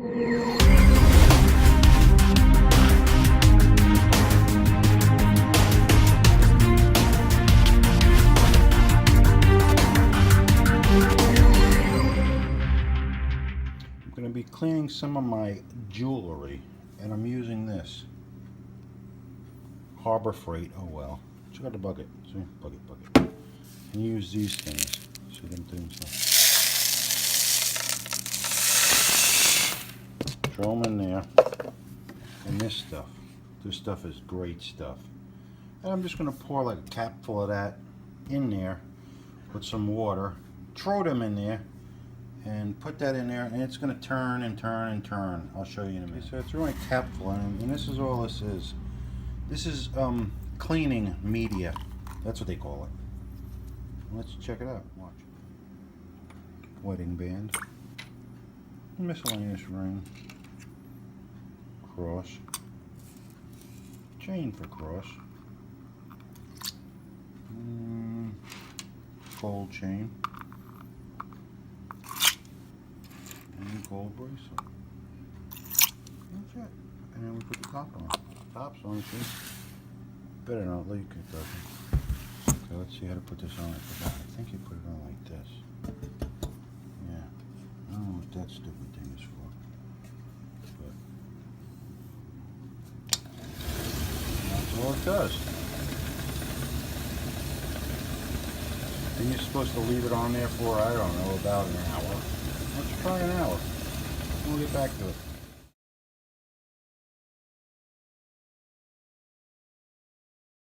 I'm going to be cleaning some of my jewelry, and I'm using this Harbor Freight. Oh well, check out the bucket. See, bucket. And use these things. See them things? Throw them in there, and this stuff. This stuff is great stuff. And I'm just going to pour like a cap full of that in there with some water. Throw them in there. And put that in there, and it's going to turn and turn and turn. I'll show you in a minute. So I threw my capful in, and this is all this is. This is cleaning media. That's what they call it. Let's check it out. Watch. Wedding band. Miscellaneous ring. Cross. Chain for cross. Gold chain. And gold bracelet. That's it. And then we put the top on. Top's on, see? Better not leak it, doesn't. So let's see how to put this on. I forgot. I think you put it on like this. Yeah. I don't know what that stupid thing is for. But that's all it does. And you're supposed to leave it on there for, I don't know, about an hour. Let's try an hour. We'll get back to it.